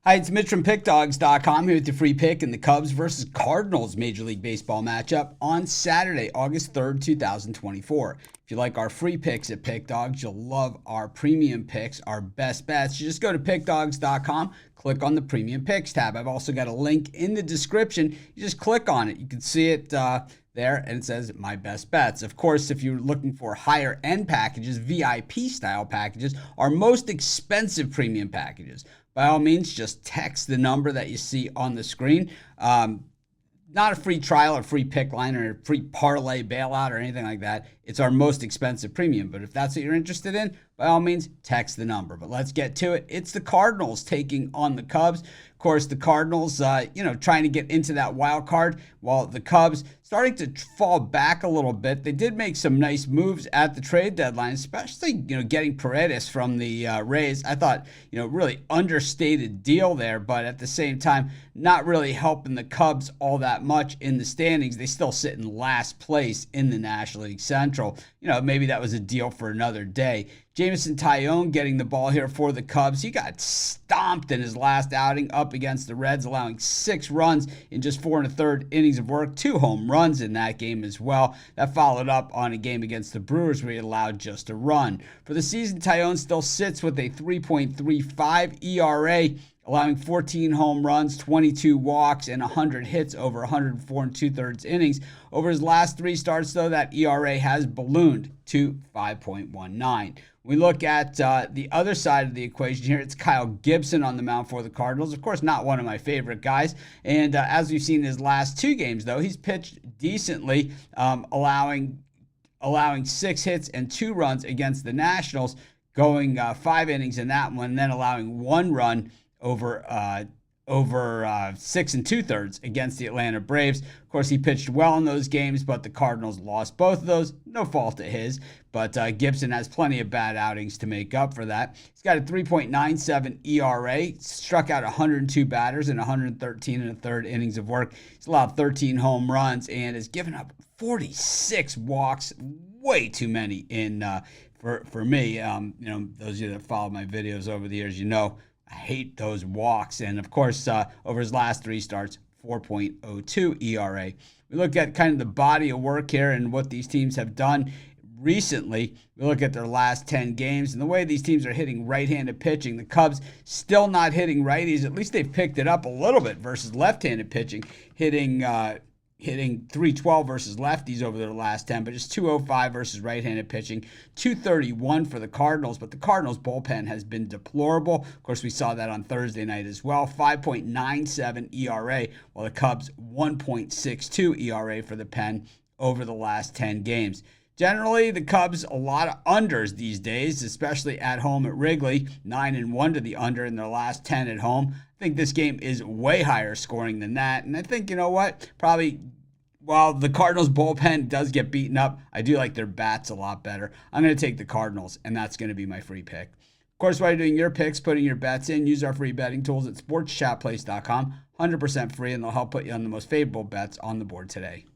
Hi, it's Mitch from Pickdawgz.com here with your free pick in the Cubs versus Cardinals Major League Baseball matchup on Saturday, August 3rd, 2024. If you like our free picks at Pickdawgz, you'll love our premium picks, our best bets. You just go to Pickdawgz.com, click on the premium picks tab. I've also got a link in the description. You just click on it. You can see it there, and it says my best bets. Of course, if you're looking for higher end packages, VIP style packages, our most expensive premium packages, by all means, just text the number that you see on the screen. Not a free trial or free pick line or a free parlay bailout or anything like that. It's our most expensive premium. But if that's what you're interested in, by all means, text the number. But let's get to it. It's the Cardinals taking on the Cubs. Of course, the Cardinals, trying to get into that wild card, while the Cubs starting to fall back a little bit. They did make some nice moves at the trade deadline, especially, getting Paredes from the Rays. I thought, really understated deal there, but at the same time, not really helping the Cubs all that much in the standings. They still sit in last place in the National League Central. Maybe that was a deal for another day. Jameson Taillon getting the ball here for the Cubs. He got stomped in his last outing up against the Reds, allowing 6 runs in just 4 1/3 innings of work, 2 home runs in that game as well. That followed up on a game against the Brewers where he allowed just a run. For the season, Taillon still sits with a 3.35 ERA, allowing 14 home runs, 22 walks, and 100 hits over 104 2/3 innings. Over his last 3 starts, though, that ERA has ballooned to 5.19. We look at the other side of the equation here. It's Kyle Gibson on the mound for the Cardinals. Of course, not one of my favorite guys. And as we've seen in his last 2 games, though, he's pitched decently, allowing 6 hits and 2 runs against the Nationals, going 5 innings in that one, and then allowing 1 run over 6 2/3 against the Atlanta Braves. Of course, he pitched well in those games, but the Cardinals lost both of those. No fault of his, but Gibson has plenty of bad outings to make up for that. He's got a 3.97 ERA, struck out 102 batters in 113 1/3 innings of work. He's allowed 13 home runs and has given up 46 walks, way too many for me. Those of you that follow my videos over the years, I hate those walks. And of course, over his last 3 starts, 4.02 ERA. We look at kind of the body of work here and what these teams have done recently. We look at their last 10 games and the way these teams are hitting right-handed pitching. The Cubs still not hitting righties. At least they've picked it up a little bit versus left-handed pitching, hitting 312 versus lefties over their last 10, but just 205 versus right-handed pitching, 231 for the Cardinals, but the Cardinals bullpen has been deplorable. Of course, we saw that on Thursday night as well. 5.97 ERA, while the Cubs 1.62 ERA for the pen over the last 10 games. Generally, the Cubs, a lot of unders these days, especially at home at Wrigley, 9-1 to the under in their last 10 at home. I think this game is way higher scoring than that. And I think, probably while the Cardinals bullpen does get beaten up, I do like their bats a lot better. I'm going to take the Cardinals, and that's going to be my free pick. Of course, while you're doing your picks, putting your bets in, use our free betting tools at sportschatplace.com. 100% free, and they'll help put you on the most favorable bets on the board today.